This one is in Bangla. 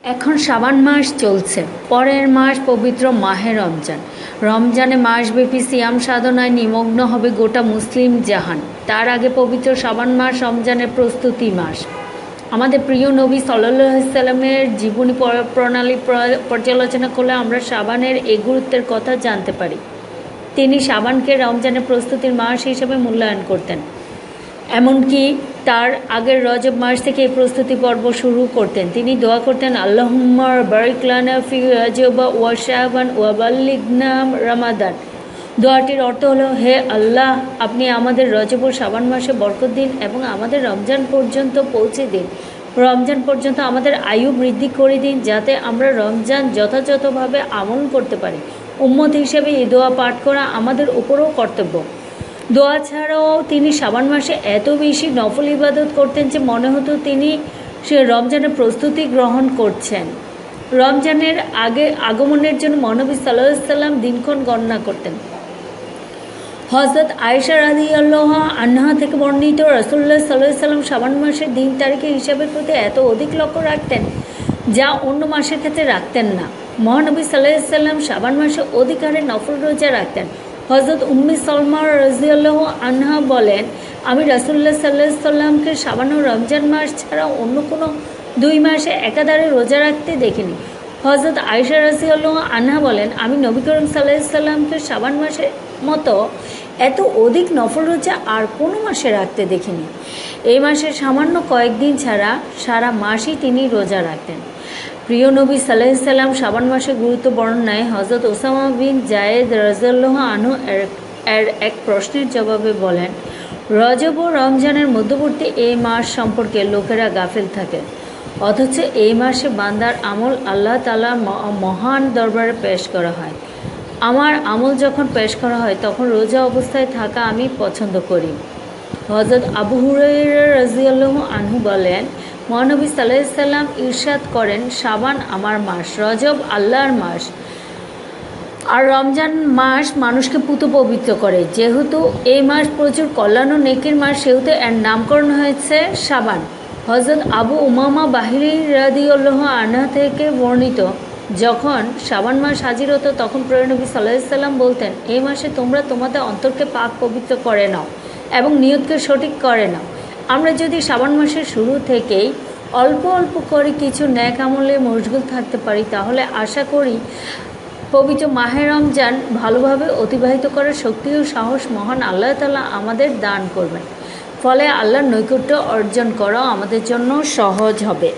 এখন শাবান মাস চলছে, পরের মাস পবিত্র মাহে রমজান। রমজানে মাসব্যাপী সিয়াম সাধনায় নিমগ্ন হবে গোটা মুসলিম জাহান। তার আগে পবিত্র শাবান মাস রমজানের প্রস্তুতি মাস। আমাদের প্রিয় নবী সাল্লাল্লাহু আলাইহি সাল্লামের জীবনী প্রণালী পর্যালোচনা করলে আমরা শাবানের এই গুরুত্বের কথা জানতে পারি। তিনি শাবানকে রমজানের প্রস্তুতির মাস হিসেবে মূল্যায়ন করতেন। এমনকি তার আগের রজব মাস থেকে এই প্রস্তুতি পর্ব শুরু করতেন। তিনি দোয়া করতেন, আল্লাহুম্মা বারিক লানা ফি রজব ওয়া শাবান ওয়া বাল্লিগনা রমাদান। দোয়াটির অর্থ হলো, হে আল্লাহ, আপনি আমাদের রজব ও শাবান মাসে বরকত দিন এবং আমাদের রমজান পর্যন্ত পৌঁছে দিন। রমজান পর্যন্ত আমাদের আয়ু বৃদ্ধি করে দিন, যাতে আমরা রমজান যথাযথভাবে আমল করতে পারি। উম্মত হিসেবে এই দোয়া পাঠ করা আমাদের উপরও কর্তব্য। দোয়া ছাড়াও তিনি শাবান মাসে এত বেশি নফল ইবাদত করতেন যে মনে হতো তিনি রমজানের প্রস্তুতি গ্রহণ করছেন। রমজানের আগমনের জন্য মহানবী সাল্লাল্লাহু আলাইহি সাল্লাম দিনক্ষণ গণনা করতেন। হযরত আয়েশা রাদিয়াল্লাহু আনহা থেকে বর্ণিত, রাসূলুল্লাহ সাল্লাল্লাহু আলাইহি সাল্লাম শাবান মাসের দিন তারিখের হিসাবের প্রতি এত অধিক লক্ষ্য রাখতেন যা অন্য মাসের ক্ষেত্রে রাখতেন না। মহানবী সাল্লাল্লাহু আলাইহি সাল্লাম শাবান মাসে অধিকারে নফল রোজা রাখতেন। হযরত উম্মে সালমা রাদিয়াল্লাহু আনহা বলেন, আমি রাসূলুল্লাহ সাল্লাল্লাহু আলাইহি সাল্লামকে শাবান ও রমজান মাস ছাড়া অন্য কোনো দুই মাসে একাধারে রোজা রাখতে দেখিনি। হযরত আয়েশা রাদিয়াল্লাহু আনহা বলেন, আমি নবী করিম সাল্লাল্লাহু আলাইহি সাল্লামকে শাবান মাসের মতো এত অধিক নফল রোজা আর কোনো মাসে রাখতে দেখিনি। এই মাসে সামান্য কয়েকদিন ছাড়া সারা মাসই তিনি রোজা রাখতেন। প্রিয় নবী সাল্লাল্লাহু আলাইহি সাল্লাম শাবান মাসের গুরুত্ব বর্ণনায় হযরত ওসামা বিন জায়েদ রাদিয়াল্লাহু আনহু এর এক প্রশ্নের জবাবে বলেন, রজব ও রমজানের মধ্যবর্তী এই মাস সম্পর্কে লোকেরা গাফিল থাকে, অথচ এই মাসে বান্দার আমল আল্লাহ তাআলার মহান দরবারে পেশ করা হয়। আমার আমল যখন পেশ করা হয় তখন রোজা অবস্থায় থাকা আমি পছন্দ করি। হযরত আবু হুরায়রা রাদিয়াল্লাহু আনহু বলেন, মহানবী সাল্লাল্লাহু আলাইহি সাল্লাম ইরশাদ করেন, শাবান আমার মাস, রজব আল্লাহর মাস, আর রমজান মাস মানুষকে পুত পবিত্র করে। যেহেতু এই মাস প্রচুর কল্যাণ ও নেকির মাস, সেহেতু এর নামকরণ হয়েছে শাবান। হযরত আবু উমামা বাহিরি রাদিয়াল্লাহু আনহু থেকে বর্ণিত, যখন শাবান মাস হাজির হতো তখন প্রিয় নবী সাল্লাল্লাহু আলাইহি সাল্লাম বলতেন, এই মাসে তোমরা তোমাদের অন্তরকে পাক পবিত্র করে নাও এবং নিয়তকে সঠিক করে নাও। আমরা যদি শাবান মাসের শুরু থেকেই অল্প অল্প করে কিছু নেক আমলে মশগুল থাকতে পারি, তাহলে আশা করি পবিত্র মাহে রমজান ভালোভাবে অতিবাহিত করার শক্তি ও সাহস মহান আল্লাহ তাআলা আমাদের দান করবেন। ফলে আল্লাহর নৈকট্য অর্জন করাও আমাদের জন্য সহজ হবে।